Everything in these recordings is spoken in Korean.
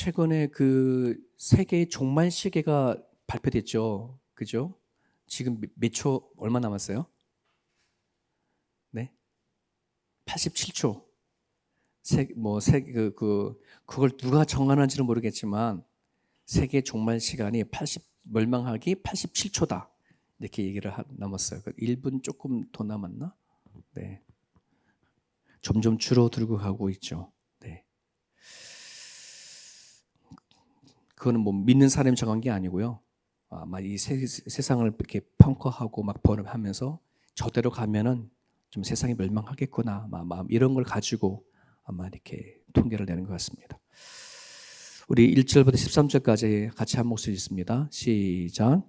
최근에 그 세계 종말 시계가 발표됐죠. 그죠? 지금 몇 초 얼마 남았어요? 네? 87초. 그걸 누가 정하는지는 모르겠지만 세계 종말 시간이 멸망하기 87초다. 이렇게 얘기를 남았어요. 1분 조금 더 남았나? 네. 점점 줄어들고 가고 있죠. 네. 그거는 뭐 믿는 사람이 정한 게 아니고요. 아마 이 세상을 이렇게 평가하고 막 번역하면서 저대로 가면은 좀 세상이 멸망하겠구나. 아마 이런 걸 가지고 아마 이렇게 통계를 내는 것 같습니다. 우리 1절부터 13절까지 같이 한 목소리 있습니다. 시작.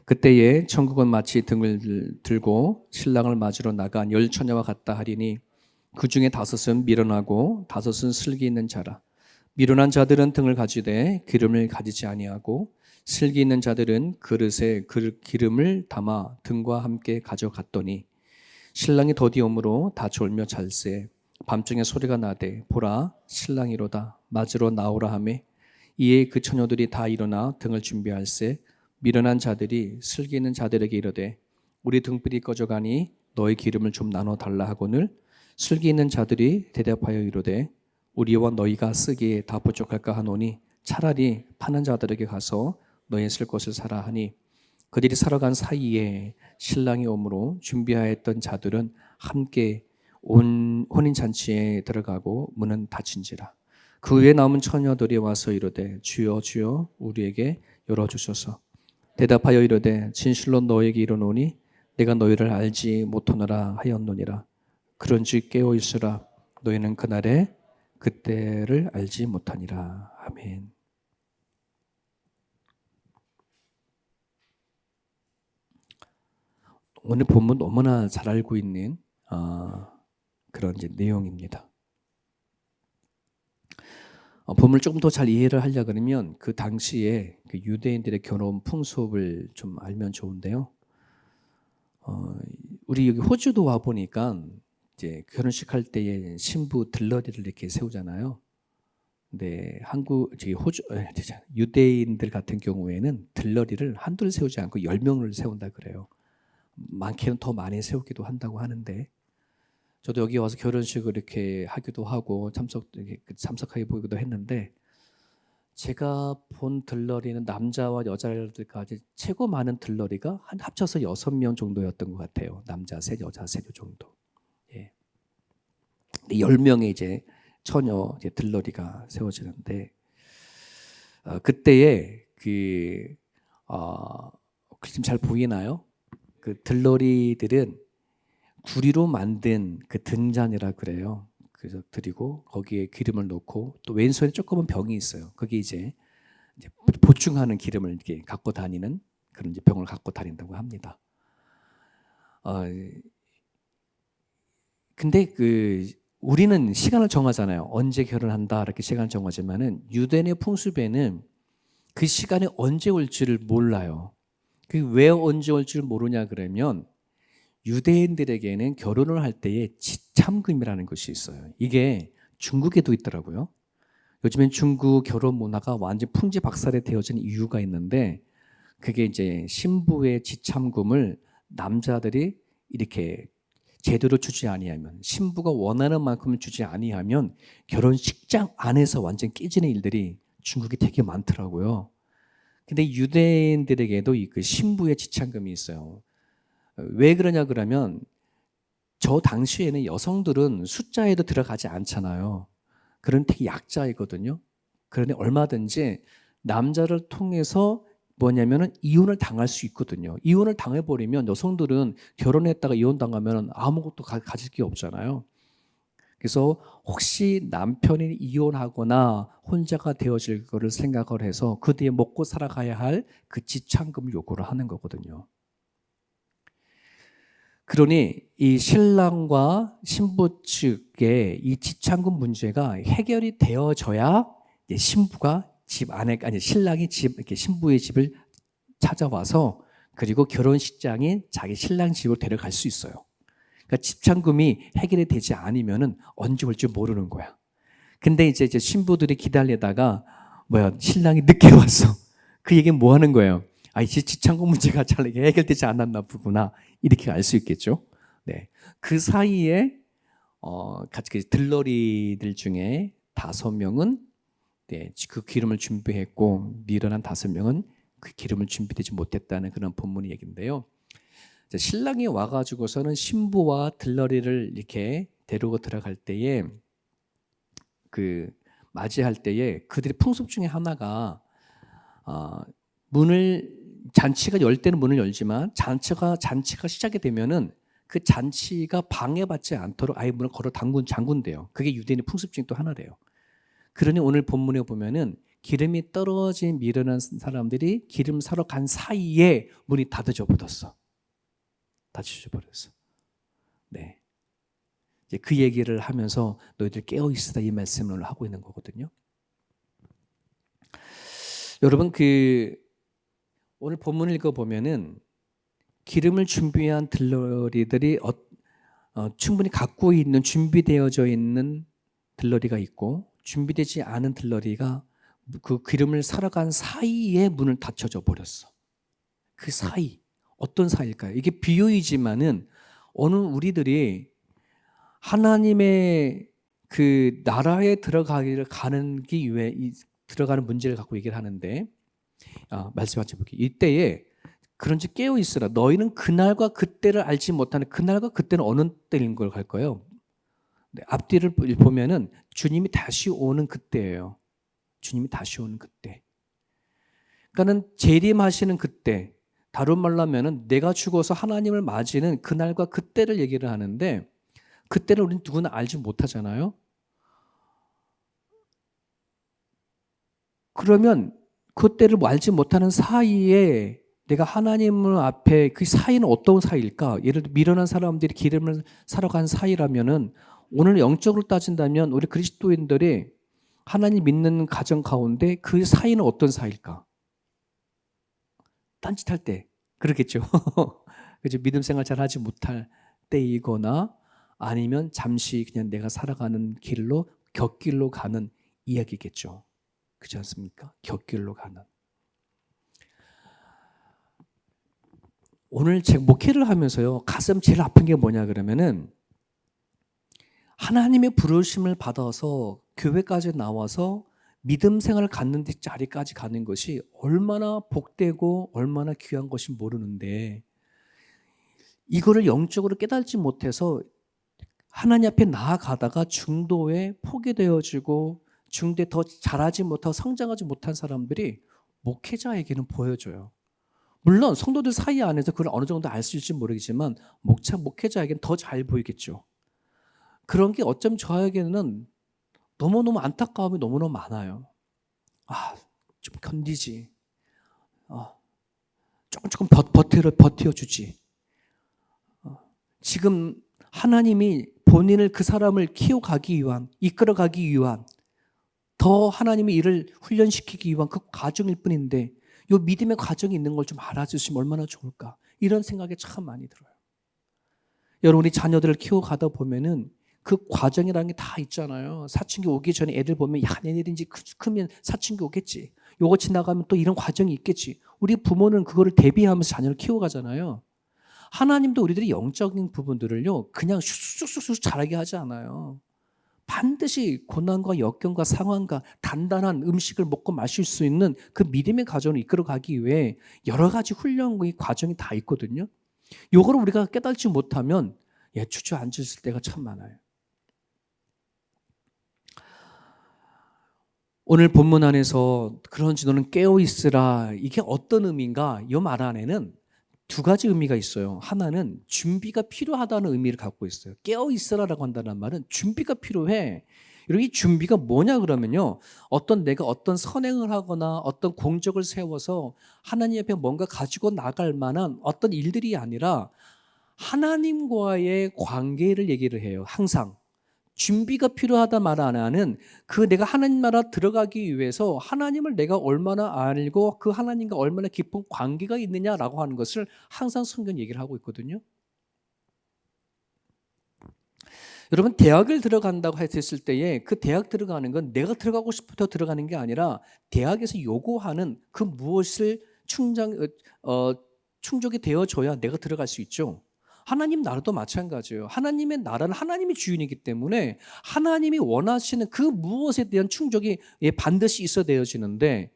그때에 천국은 마치 등을 들고 신랑을 맞으러 나간 열 처녀와 같다 하리니 그 중에 5은 미련하고 5은 슬기 있는 자라. 미련한 자들은 등을 가지되 기름을 가지지 아니하고 슬기 있는 자들은 그릇에 기름을 담아 등과 함께 가져갔더니 신랑이 더디옴으로 다 졸며 잘세. 밤중에 소리가 나되 보라 신랑이로다 맞으러 나오라 하매 이에 그 처녀들이 다 일어나 등을 준비할세. 미련한 자들이 슬기 있는 자들에게 이르되 우리 등불이 꺼져가니 너의 기름을 좀 나눠 달라 하거늘 슬기 있는 자들이 대답하여 이르되 우리와 너희가 쓰기에 다 부족할까 하노니 차라리 파는 자들에게 가서 너희 쓸 것을 사라 하니 그들이 살아간 사이에 신랑이 오므로 준비하였던 자들은 함께 혼인잔치에 들어가고 문은 닫힌지라. 그 후에 남은 처녀들이 와서 이르되 주여 주여 우리에게 열어주소서. 대답하여 이르되 진실로 너에게 이르노니 내가 너희를 알지 못하노라 하였노니라. 그런즉 깨어 있으라. 너희는 그날에 그때를 알지 못하니라. 아멘. 오늘 본문 너무나 잘 알고 있는 그런 이제 내용입니다. 본문을 조금 더 잘 이해를 하려 그러면 그 당시에 그 유대인들의 결혼 풍습을 좀 알면 좋은데요. 우리 여기 호주도 와 보니까 이제 결혼식 할 때에 신부 들러리를 이렇게 세우잖아요. 근데 유대인들 같은 경우에는 들러리를 한둘 세우지 않고 10명을 세운다 그래요. 많게는 더 많이 세우기도 한다고 하는데 저도 여기 와서 결혼식을 이렇게 하기도 하고 참석하게 보기도 했는데 제가 본 들러리는 남자와 여자들까지 최고 많은 들러리가 한 합쳐서 6명 정도였던 것 같아요. 남자 셋, 여자 셋 정도. 예. 10명의 이제 처녀 이제 들러리가 세워지는데 그때에 지금 잘 보이나요? 그 들러리들은 구리로 만든 그 등잔이라 그래요. 그래서 드리고 거기에 기름을 넣고 또 왼손에 조그만 병이 있어요. 거기 이제 보충하는 기름을 이렇게 갖고 다니는 그런 이제 병을 갖고 다닌다고 합니다. 근데 우리는 시간을 정하잖아요. 언제 결혼한다 이렇게 시간을 정하지만은 유대인의 풍습에는 그 시간이 언제 올지를 몰라요. 왜 언제 올지를 모르냐 그러면 유대인들에게는 결혼을 할 때에 지참금이라는 것이 있어요. 이게 중국에도 있더라고요. 요즘엔 중국 결혼 문화가 완전 풍지박살이 되어진 이유가 있는데 그게 이제 신부의 지참금을 남자들이 이렇게 제대로 주지 아니하면 신부가 원하는 만큼을 주지 아니하면 결혼식장 안에서 완전 깨지는 일들이 중국에 되게 많더라고요. 근데 유대인들에게도 그 신부의 지참금이 있어요. 왜 그러냐 그러면 저 당시에는 여성들은 숫자에도 들어가지 않잖아요. 그런 되게 약자이거든요. 그러니 얼마든지 남자를 통해서 뭐냐면은 이혼을 당할 수 있거든요. 이혼을 당해버리면 여성들은 결혼했다가 이혼당하면 아무것도 가질 게 없잖아요. 그래서 혹시 남편이 이혼하거나 혼자가 되어질 거를 생각을 해서 그 뒤에 먹고 살아가야 할 그 지참금을 요구를 하는 거거든요. 그러니 이 신랑과 신부 측의 이 지참금 문제가 해결이 되어져야 신부가 신랑이 이렇게 신부의 집을 찾아와서 그리고 결혼식장인 자기 신랑 집으로 데려갈 수 있어요. 그러니까 지참금이 해결이 되지 않으면은 언제 올지 모르는 거야. 근데 이제 신부들이 기다리다가 신랑이 늦게 왔어. 그 얘기는 뭐 하는 거예요? 이제 지창고 문제가 잘 해결되지 않았나 보구나. 이렇게 알 수 있겠죠. 네. 그 사이에 같이 들러리들 중에 5명은 네, 그 기름을 준비했고 미련한 5명은 그 기름을 준비되지 못했다는 그런 본문의 얘기인데요. 신랑이 와가지고서는 신부와 들러리를 이렇게 데리고 들어갈 때에 맞이할 때에 그들의 풍습 중에 하나가 잔치가 열 때는 문을 열지만 잔치가 시작이 되면은 그 잔치가 방해받지 않도록 아예 문을 걸어 잠군대요. 그게 유대인의 풍습 중에 또 하나래요. 그러니 오늘 본문에 보면은 기름이 떨어진 미련한 사람들이 기름 사러 간 사이에 문이 닫혀져 버렸어. 네. 이제 그 얘기를 하면서 너희들 깨어 있으라 이 말씀을 하고 있는 거거든요. 여러분 오늘 본문을 읽어 보면은 기름을 준비한 들러리들이 충분히 갖고 있는 준비되어져 있는 들러리가 있고 준비되지 않은 들러리가 그 기름을 사러 간 사이에 문을 닫혀져 버렸어. 그 사이 어떤 사이일까요? 이게 비유이지만은 오늘 우리들이 하나님의 그 나라에 들어가는 문제를 갖고 얘기를 하는데 말씀하셔 볼게요. 이때에 그런지 깨어 있으라. 너희는 그날과 그때를 알지 못하는 그날과 그때는 어느 때인 걸 갈까요? 네, 앞뒤를 보면은 주님이 다시 오는 그때예요. 주님이 다시 오는 그때. 그러니까는 재림하시는 그때. 다른 말로 하면은 내가 죽어서 하나님을 맞이는 그날과 그때를 얘기를 하는데 그때를 우리는 누구나 알지 못하잖아요. 그러면 그때를 알지 못하는 사이에 내가 하나님을 앞에 그 사이는 어떤 사이일까? 예를 들어 미련한 사람들이 기름을 사러 간 사이라면은 오늘 영적으로 따진다면 우리 그리스도인들이 하나님 믿는 가정 가운데 그 사이는 어떤 사이일까? 딴짓할 때 그렇겠죠. 그죠? 믿음 생활 잘 하지 못할 때이거나 아니면 잠시 그냥 내가 살아가는 길로 곁길로 가는 이야기겠죠. 그렇지 않습니까? 곁길로 가는. 오늘 제가 목회를 하면서요, 가슴 제일 아픈 게 뭐냐 그러면은 하나님의 부르심을 받아서 교회까지 나와서 믿음 생활을 갖는 자리까지 가는 것이 얼마나 복되고 얼마나 귀한 것이 모르는데 이거를 영적으로 깨닫지 못해서 하나님 앞에 나아가다가 중도에 포기되어지고 중도에 더 자라지 못하고 성장하지 못한 사람들이 목회자에게는 보여져요. 물론 성도들 사이 안에서 그걸 어느 정도 알 수 있을지 모르겠지만 목회자에게는 더 잘 보이겠죠. 그런 게 어쩜 저에게는 너무너무 안타까움이 너무너무 많아요. 좀 견디지. 조금 버텨주지. 지금 하나님이 본인을 그 사람을 키워가기 위한, 이끌어가기 위한, 더 하나님의 일을 훈련시키기 위한 그 과정일 뿐인데 이 믿음의 과정이 있는 걸 좀 알아주시면 얼마나 좋을까. 이런 생각이 참 많이 들어요. 여러분 우리 자녀들을 키워가다 보면은 그 과정이라는 게 다 있잖아요. 사춘기 오기 전에 애들 보면 얘네들 이제 크면 사춘기 오겠지. 요거 지나가면 또 이런 과정이 있겠지. 우리 부모는 그거를 대비하면서 자녀를 키워가잖아요. 하나님도 우리들이 영적인 부분들을요 그냥 쑥쑥쑥 자라게 하지 않아요. 반드시 고난과 역경과 상황과 단단한 음식을 먹고 마실 수 있는 그 믿음의 과정을 이끌어가기 위해 여러 가지 훈련의 과정이 다 있거든요. 요거를 우리가 깨닫지 못하면 주저앉을 때가 참 많아요. 오늘 본문 안에서 그런지 너는 깨어있으라 이게 어떤 의미인가? 이 말 안에는 두 가지 의미가 있어요. 하나는 준비가 필요하다는 의미를 갖고 있어요. 깨어있으라라고 한다는 말은 준비가 필요해. 이 준비가 뭐냐 그러면요. 내가 어떤 선행을 하거나 어떤 공적을 세워서 하나님 앞에 뭔가 가지고 나갈 만한 어떤 일들이 아니라 하나님과의 관계를 얘기를 해요. 항상. 준비가 필요하다 말 안 하는 내가 하나님 나라 들어가기 위해서 하나님을 내가 얼마나 알고 그 하나님과 얼마나 깊은 관계가 있느냐라고 하는 것을 항상 성경 얘기를 하고 있거든요. 여러분 대학을 들어간다고 했을 때에 그 대학 들어가는 건 내가 들어가고 싶어서 들어가는 게 아니라 대학에서 요구하는 그 무엇을 충족이 되어줘야 내가 들어갈 수 있죠. 하나님 나라도 마찬가지예요. 하나님의 나라는 하나님이 주인이기 때문에 하나님이 원하시는 그 무엇에 대한 충족이 반드시 있어야 되어지는데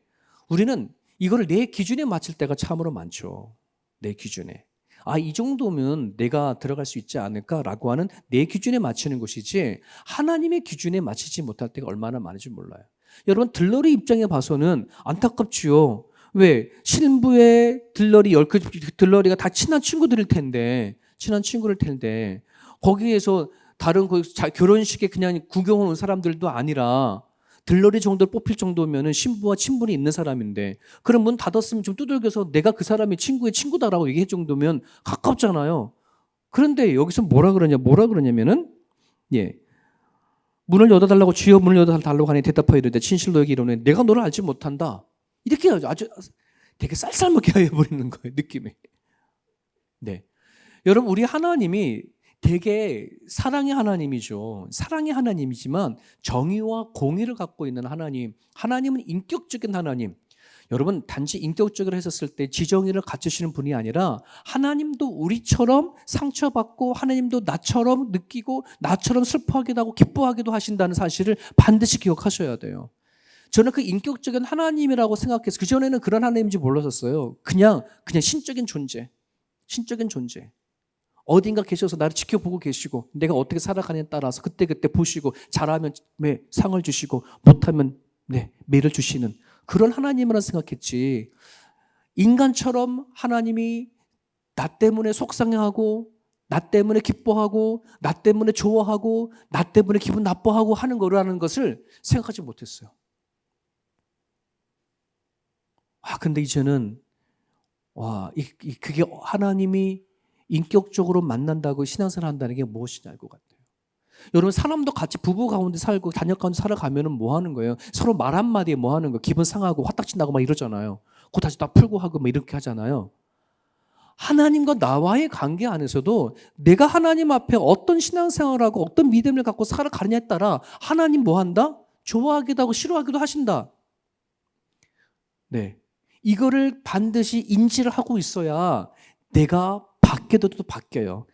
우리는 이거를 내 기준에 맞출 때가 참으로 많죠. 내 기준에. 이 정도면 내가 들어갈 수 있지 않을까라고 하는 내 기준에 맞추는 것이지 하나님의 기준에 맞추지 못할 때가 얼마나 많은지 몰라요. 여러분 들러리 입장에 봐서는 안타깝지요. 왜? 신부의 들러리가 다 친한 친구들일 텐데 거기에서 다른 결혼식에 그냥 구경 온 사람들도 아니라 들러리 정도 뽑힐 정도면은 신부와 친분이 있는 사람인데 그럼 문 닫았으면 좀 두들겨서 내가 그 사람이 친구의 친구다라고 얘기할 정도면 가깝잖아요. 그런데 여기서 뭐라 그러냐면은 문을 열어달라고 주여 문을 열어달라고 하니 대답하여 이르되 진실로 여기 이르노니 내가 너를 알지 못한다. 이렇게 아주 되게 쌀쌀맞게 해버리는 거예요. 느낌이. 네, 여러분 우리 하나님이 되게 사랑의 하나님이죠. 사랑의 하나님이지만 정의와 공의를 갖고 있는 하나님. 하나님은 인격적인 하나님. 여러분 단지 인격적으로 했었을 때 지정의를 갖추시는 분이 아니라 하나님도 우리처럼 상처받고 하나님도 나처럼 느끼고 나처럼 슬퍼하기도 하고 기뻐하기도 하신다는 사실을 반드시 기억하셔야 돼요. 저는 그 인격적인 하나님이라고 생각해서 그전에는 그런 하나님인지 몰랐었어요. 그냥 신적인 존재. 어딘가 계셔서 나를 지켜보고 계시고 내가 어떻게 살아가느냐에 따라서 그때그때 보시고 잘하면 상을 주시고 못하면 매를 주시는 그런 하나님이라 생각했지. 인간처럼 하나님이 나 때문에 속상해하고 나 때문에 기뻐하고 나 때문에 좋아하고 나 때문에 기분 나빠하고 하는 거라는 것을 생각하지 못했어요. 근데 이제는 그게 하나님이 인격적으로 만난다고 신앙생활 한다는 게 무엇인지 알 것 같아요. 여러분 사람도 같이 부부 가운데 살고 자녀 가운데 살아가면 뭐 하는 거예요? 서로 말 한마디에 뭐 하는 거예요? 기분 상하고 화딱지 나고 막 이러잖아요. 그거 다시 다 풀고 하고 막 이렇게 하잖아요. 하나님과 나와의 관계 안에서도 내가 하나님 앞에 어떤 신앙생활하고 어떤 믿음을 갖고 살아가느냐에 따라 하나님 뭐 한다? 좋아하기도 하고 싫어하기도 하신다. 이거를 반드시 인지를 하고 있어야 내가 바뀌어도 바뀌어요.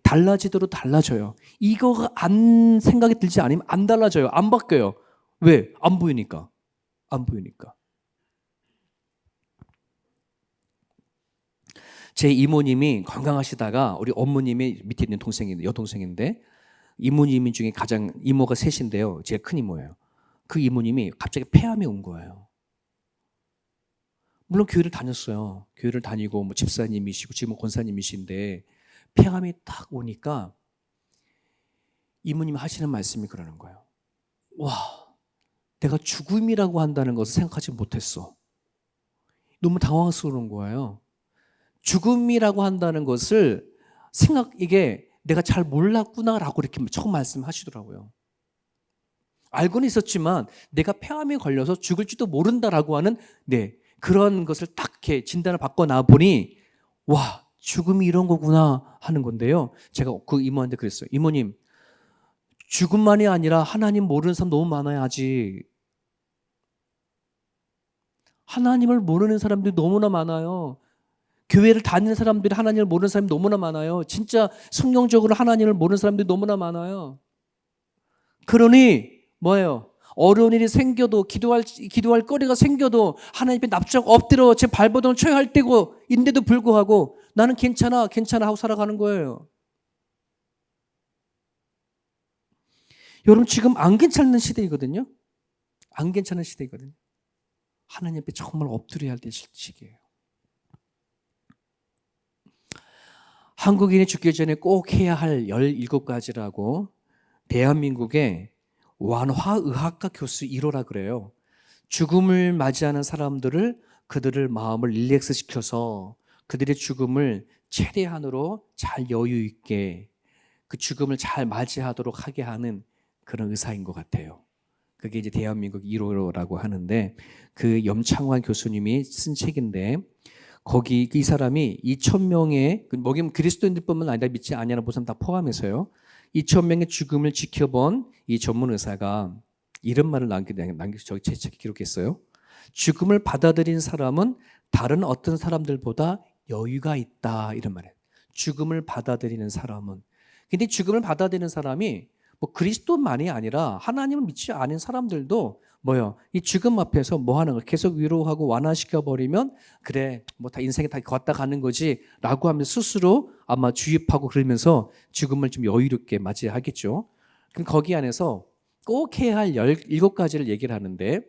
달라지도록 달라져요. 이거가 안 생각이 들지 않으면 안 달라져요. 안 바뀌어요. 왜? 안 보이니까. 제 이모님이 건강하시다가 우리 어머님이 밑에 있는 여동생인데 이모님 중에 가장 이모가 셋인데요. 제일 큰 이모예요. 그 이모님이 갑자기 폐암이 온 거예요. 물론 교회를 다녔어요. 교회를 다니고 집사님이시고 지금 권사님이신데 폐암이 딱 오니까 이모님이 하시는 말씀이 그러는 거예요. 내가 죽음이라고 한다는 것을 생각하지 못했어. 너무 당황스러운 거예요. 죽음이라고 한다는 것을 이게 내가 잘 몰랐구나라고 이렇게 처음 말씀하시더라고요. 알고는 있었지만 내가 폐암에 걸려서 죽을지도 모른다라고 하는 그런 것을 딱 이렇게 진단을 받고 나보니 죽음이 이런 거구나 하는 건데요. 제가 그 이모한테 그랬어요. 이모님, 죽음만이 아니라 하나님 모르는 사람 너무 많아요. 아직 하나님을 모르는 사람들이 너무나 많아요. 교회를 다니는 사람들이 하나님을 모르는 사람이 너무나 많아요. 진짜 성경적으로 하나님을 모르는 사람들이 너무나 많아요. 그러니 뭐예요? 어려운 일이 생겨도 기도할 거리가 생겨도 하나님 앞에 납작 엎드려 제 발버둥을 쳐야 할 때고 인데도 불구하고 나는 괜찮아 하고 살아가는 거예요. 여러분 지금 안 괜찮은 시대이거든요. 하나님 앞에 정말 엎드려야 할 시기예요. 한국인이 죽기 전에 꼭 해야 할 17가지라고 대한민국의 완화의학과 교수 1호라 그래요. 죽음을 맞이하는 사람들을 그들의 마음을 릴렉스 시켜서 그들의 죽음을 최대한으로 잘 여유 있게 그 죽음을 잘 맞이하도록 하게 하는 그런 의사인 것 같아요. 그게 이제 대한민국 1호라고 하는데 그 염창환 교수님이 쓴 책인데 거기 이 사람이 2,000명의 그리스도인들뿐만 아니라 믿지 아니하는 모든 사람 다 포함해서요. 2,000명의 죽음을 지켜본 이 전문 의사가 이런 말을 저기 제 책에 기록했어요. 죽음을 받아들인 사람은 다른 어떤 사람들보다 여유가 있다, 이런 말이에요. 죽음을 받아들이는 사람은. 근데 죽음을 받아들이는 사람이 뭐 그리스도만이 아니라 하나님을 믿지 않은 사람들도 이 죽음 앞에서 뭐 하는 거 계속 위로하고 완화시켜 버리면 그래 뭐 다 인생이 다 왔다 가는 거지라고 하면 스스로 아마 주입하고 그러면서 죽음을 좀 여유롭게 맞이하겠죠. 그럼 거기 안에서 꼭 해야 할 17가지를 얘기를 하는데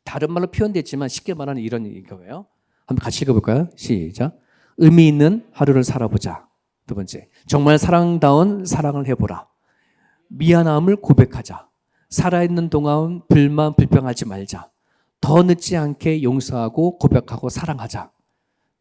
다른 말로 표현됐지만 쉽게 말하는 이런 거예요. 한번 같이 읽어볼까요? 시작. 의미 있는 하루를 살아보자. 두 번째, 정말 사랑다운 사랑을 해보라. 미안함을 고백하자. 살아있는 동안 불평하지 말자. 더 늦지 않게 용서하고 고백하고 사랑하자.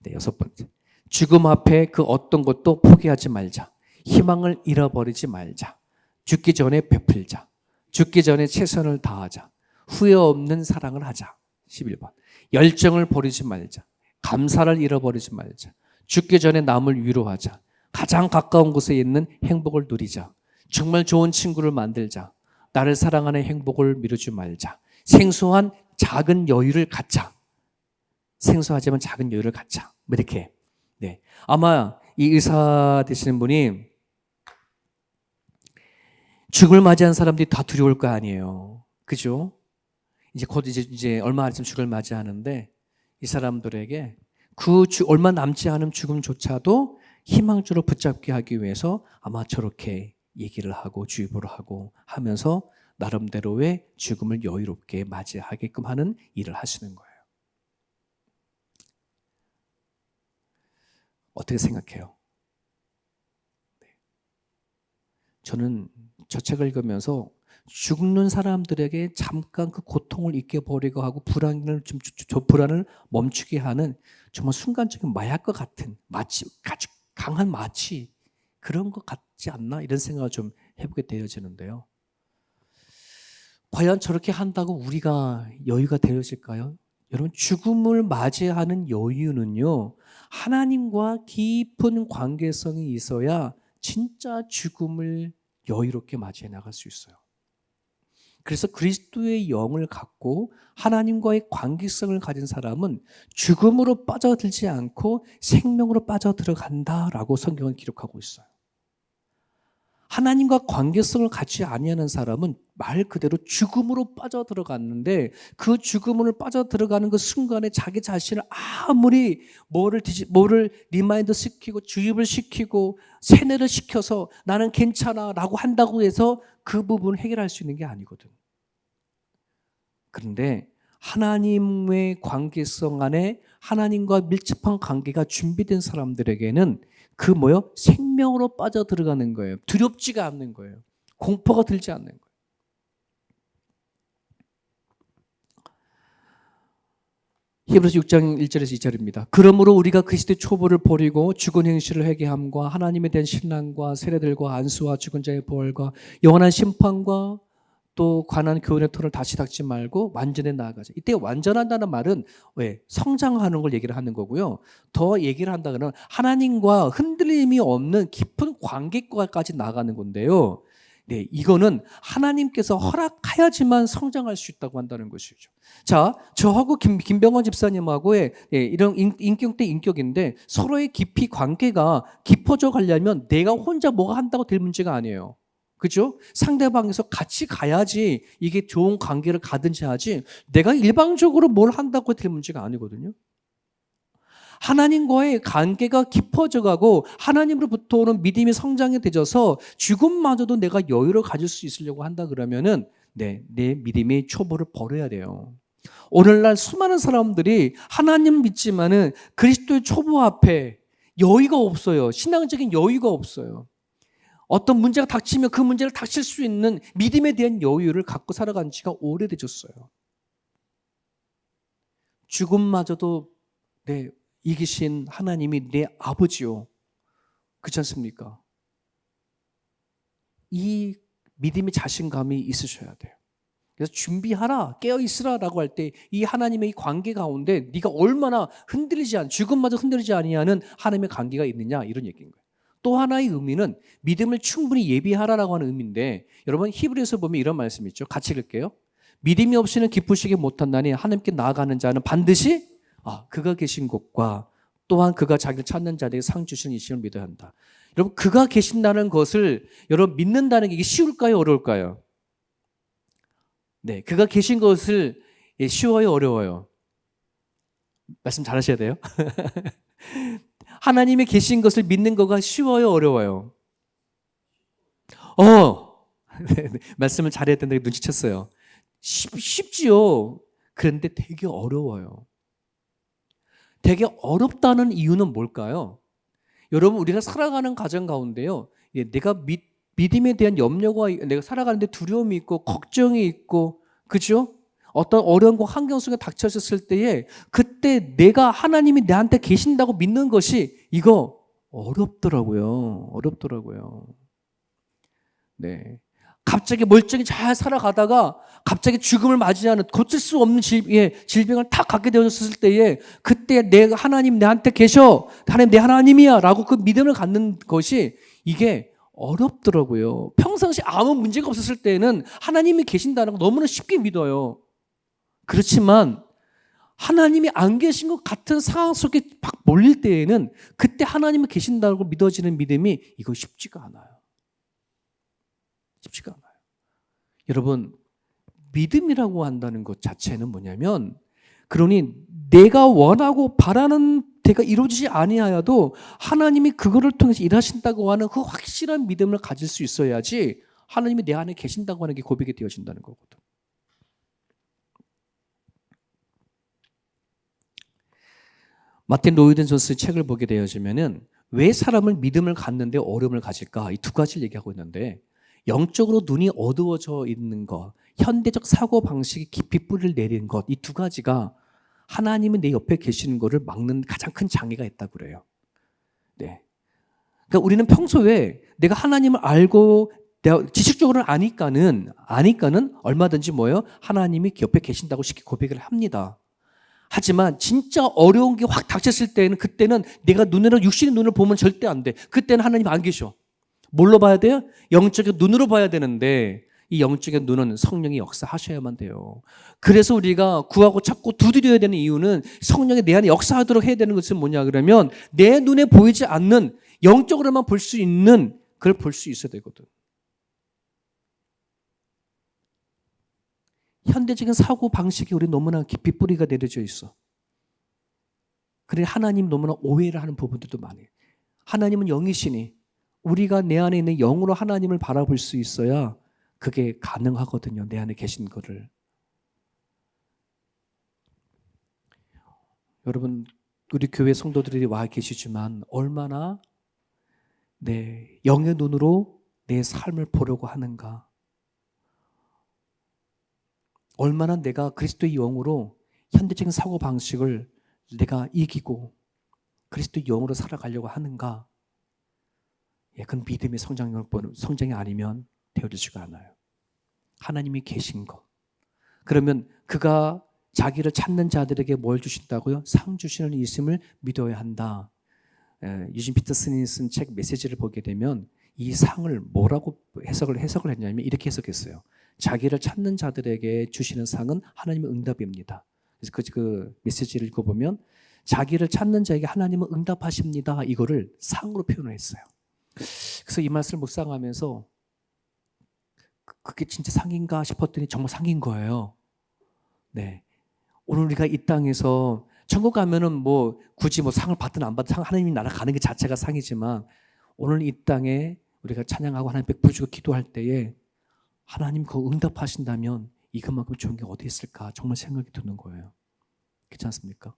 네, 6번째, 죽음 앞에 그 어떤 것도 포기하지 말자. 희망을 잃어버리지 말자. 죽기 전에 베풀자. 죽기 전에 최선을 다하자. 후회 없는 사랑을 하자. 11번, 열정을 버리지 말자. 감사를 잃어버리지 말자. 죽기 전에 남을 위로하자. 가장 가까운 곳에 있는 행복을 누리자. 정말 좋은 친구를 만들자. 나를 사랑하는 행복을 미루지 말자. 생소한 작은 여유를 갖자. 생소하지만 작은 여유를 갖자. 이렇게. 네. 아마 이 의사 되시는 분이 죽을 맞이한 사람들이 다 두려울 거 아니에요. 그죠? 이제 곧 이제 얼마 안 있으면 죽을 맞이하는데 이 사람들에게 얼마 남지 않은 죽음조차도 희망주로 붙잡게 하기 위해서 아마 저렇게 얘기를 하고 주입을 하고 하면서 나름대로의 죽음을 여유롭게 맞이하게끔 하는 일을 하시는 거예요. 어떻게 생각해요? 저는 저 책을 읽으면서 죽는 사람들에게 잠깐 그 고통을 잊게버리고 하고 불안을 멈추게 하는 정말 순간적인 마약과 같은 마치 아주 강한 마취 그런 것 같지 않나 이런 생각을 좀 해보게 되어지는데요. 과연 저렇게 한다고 우리가 여유가 되어질까요? 여러분, 죽음을 맞이하는 여유는요, 하나님과 깊은 관계성이 있어야 진짜 죽음을 여유롭게 맞이해 나갈 수 있어요. 그래서 그리스도의 영을 갖고 하나님과의 관계성을 가진 사람은 죽음으로 빠져들지 않고 생명으로 빠져들어간다라고 성경은 기록하고 있어요. 하나님과 관계성을 갖지 아니하는 사람은 말 그대로 죽음으로 빠져들어갔는데 그 죽음으로 빠져들어가는 그 순간에 자기 자신을 아무리 뭐를 리마인드 시키고 주입을 시키고 세뇌를 시켜서 나는 괜찮아 라고 한다고 해서 그 부분을 해결할 수 있는 게 아니거든. 그런데 하나님의 관계성 안에 하나님과 밀접한 관계가 준비된 사람들에게는 생명으로 빠져들어가는 거예요. 두렵지가 않는 거예요. 공포가 들지 않는 거예요. 히브리서 6장 1절에서 2절입니다. 그러므로 우리가 그리스도의 초보를 버리고 죽은 행실을 회개함과 하나님에 대한 신랑과 세례들과 안수와 죽은 자의 부활과 영원한 심판과 또 관한 교훈의 토를 다시 닦지 말고 완전에 나아가자. 이때 완전한다는 말은 성장하는 걸 얘기를 하는 거고요. 더 얘기를 한다 그러면 하나님과 흔들림이 없는 깊은 관계까지 나가는 건데요. 네, 이거는 하나님께서 허락해야지만 성장할 수 있다고 한다는 것이죠. 자, 저하고 김병원 집사님하고의 이런 인격 대 인격인데 서로의 깊이 관계가 깊어져 가려면 내가 혼자 뭐가 한다고 될 문제가 아니에요. 그죠? 상대방에서 같이 가야지 이게 좋은 관계를 가든지 하지 내가 일방적으로 뭘 한다고 될 문제가 아니거든요. 하나님과의 관계가 깊어져 가고 하나님으로부터 오는 믿음이 성장이 되져서 죽음마저도 내가 여유를 가질 수 있으려고 한다 그러면은 내 믿음의 초보를 버려야 돼요. 오늘날 수많은 사람들이 하나님 믿지만은 그리스도의 초보 앞에 여유가 없어요. 신앙적인 여유가 없어요. 어떤 문제가 닥치면 그 문제를 닥칠 수 있는 믿음에 대한 여유를 갖고 살아간 지가 오래되셨어요. 죽음마저도 이기신 하나님이 내 아버지요. 그렇지 않습니까? 이 믿음의 자신감이 있으셔야 돼요. 그래서 준비하라, 깨어있으라 라고 할 때 이 하나님의 이 관계 가운데 네가 얼마나 죽음마저 흔들리지 아니하는 하나님의 관계가 있느냐 이런 얘기인 거예요. 또 하나의 의미는 믿음을 충분히 예비하라라고 하는 의미인데, 여러분 히브리서 보면 이런 말씀이 있죠. 같이 읽을게요. 믿음이 없이는 기쁘시게 못한다니 하나님께 나아가는 자는 반드시 그가 계신 곳과 또한 그가 자기를 찾는 자들에게 상 주시는 이심을 믿어야 한다. 여러분 그가 계신다는 것을 여러분 믿는다는 게 이게 쉬울까요? 어려울까요? 네, 그가 계신 것을 쉬워요? 어려워요? 말씀 잘하셔야 돼요. 하나님이 계신 것을 믿는 거가 쉬워요? 어려워요? 네, 말씀을 잘해야 된다고 눈치챘어요. 쉽지요. 그런데 되게 어려워요. 되게 어렵다는 이유는 뭘까요? 여러분 우리가 살아가는 가정 가운데요. 내가 믿음에 대한 염려가 내가 살아가는데 두려움이 있고 걱정이 있고 그죠? 어떤 어려움과 환경 속에 닥쳐졌을 때에 그때 내가 하나님이 내한테 계신다고 믿는 것이 이거 어렵더라고요. 네. 갑자기 멀쩡히 잘 살아가다가 갑자기 죽음을 맞이하는 고칠 수 없는 질병을 탁 갖게 되었을 때에 그때 내가 하나님 내한테 계셔. 하나님 내 하나님이야 라고 그 믿음을 갖는 것이 이게 어렵더라고요. 평상시 아무 문제가 없었을 때는 하나님이 계신다는 거 너무나 쉽게 믿어요. 그렇지만 하나님이 안 계신 것 같은 상황 속에 막 몰릴 때에는 그때 하나님이 계신다고 믿어지는 믿음이 이거 쉽지가 않아요. 여러분 믿음이라고 한다는 것 자체는 뭐냐면 그러니 내가 원하고 바라는 데가 이루어지지 아니하여도 하나님이 그거를 통해서 일하신다고 하는 그 확실한 믿음을 가질 수 있어야지 하나님이 내 안에 계신다고 하는 게 고백이 되어진다는 거거든. 마틴 로이든 존스의 책을 보게 되어지면은 왜 사람을 믿음을 갖는데 어려움을 가질까? 이 두 가지를 얘기하고 있는데 영적으로 눈이 어두워져 있는 것, 현대적 사고방식이 깊이 뿌리를 내리는 것, 이 두 가지가 하나님이 내 옆에 계시는 것을 막는 가장 큰 장애가 있다고 그래요. 네. 그러니까 우리는 평소에 내가 하나님을 알고 내가 지식적으로는 아니까는 얼마든지 뭐예요? 하나님이 옆에 계신다고 쉽게 고백을 합니다. 하지만 진짜 어려운 게 확 닥쳤을 때는 그때는 내가 눈으로 육신의 눈을 보면 절대 안 돼. 그때는 하나님 안 계셔. 뭘로 봐야 돼요? 영적인 눈으로 봐야 되는데 이 영적인 눈은 성령이 역사하셔야만 돼요. 그래서 우리가 구하고 찾고 두드려야 되는 이유는 성령이 내 안에 역사하도록 해야 되는 것은 뭐냐 그러면 내 눈에 보이지 않는 영적으로만 볼 수 있는 그걸 볼 수 있어야 되거든. 현대적인 사고 방식이 우리 너무나 깊이 뿌리가 내려져 있어. 그래 하나님 너무나 오해를 하는 부분들도 많아요. 하나님은 영이시니 우리가 내 안에 있는 영으로 하나님을 바라볼 수 있어야 그게 가능하거든요. 내 안에 계신 거를. 여러분 우리 교회 성도들이 와 계시지만 얼마나 내 영의 눈으로 내 삶을 보려고 하는가. 얼마나 내가 그리스도의 영으로 현대적인 사고방식을 내가 이기고 그리스도의 영으로 살아가려고 하는가. 그건 믿음의 성장이 아니면 되어지지가 않아요. 하나님이 계신 것. 그러면 그가 자기를 찾는 자들에게 뭘 주신다고요? 상 주시는 있음을 믿어야 한다. 유진 피터슨이 쓴 책 메시지를 보게 되면 이 상을 뭐라고 해석을 했냐면 이렇게 해석했어요. 자기를 찾는 자들에게 주시는 상은 하나님의 응답입니다. 그래서 그 메시지를 읽어보면 자기를 찾는 자에게 하나님은 응답하십니다. 이거를 상으로 표현을 했어요. 그래서 이 말씀을 묵상하면서 그게 진짜 상인가 싶었더니 정말 상인 거예요. 네. 오늘 우리가 이 땅에서 천국 가면은 뭐 굳이 뭐 상을 받든 안 받든 하나님이 나라 가는 게 자체가 상이지만 오늘 이 땅에 우리가 찬양하고 하나님 베풀주고 기도할 때에 하나님 그거 응답하신다면 이것만큼 좋은 게 어디 있을까 정말 생각이 드는 거예요. 그렇지 않습니까?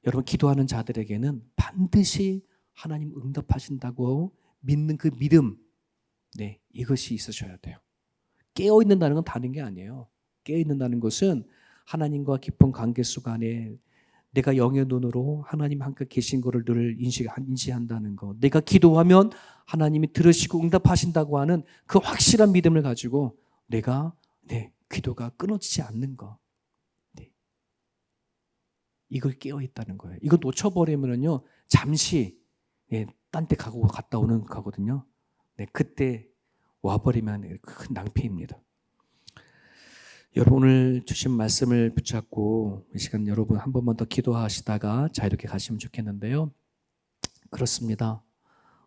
여러분 기도하는 자들에게는 반드시 하나님 응답하신다고 믿는 그 믿음, 네, 이것이 있으셔야 돼요. 깨어있는다는 건 다른 게 아니에요. 깨어있는다는 것은 하나님과 깊은 관계 속 안에 내가 영의 눈으로 하나님 함께 계신 것을 늘 인지한다는 것. 내가 기도하면 하나님이 들으시고 응답하신다고 하는 그 확실한 믿음을 가지고 내가 기도가 끊어지지 않는 것. 네. 이걸 깨어있다는 거예요. 이거 놓쳐버리면요 잠시 딴 데 갔다 오는 거거든요. 네, 그때 와버리면 큰 낭패입니다. 여러분 오늘 주신 말씀을 붙잡고 이 시간 여러분 한 번만 더 기도하시다가 자유롭게 가시면 좋겠는데요. 그렇습니다.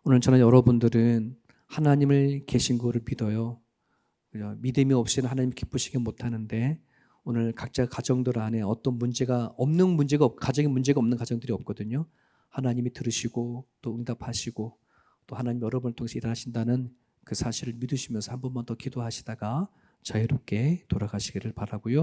오늘 저는 여러분들은 하나님을 계신 거를 믿어요. 믿음이 없이는 하나님 기쁘시게 못하는데 오늘 각자 가정들 안에 어떤 가정에 문제가 없는 가정들이 없거든요. 하나님이 들으시고 또 응답하시고 또 하나님 여러분을 통해서 일하신다는 그 사실을 믿으시면서 한 번만 더 기도하시다가 자유롭게 돌아가시기를 바라고요.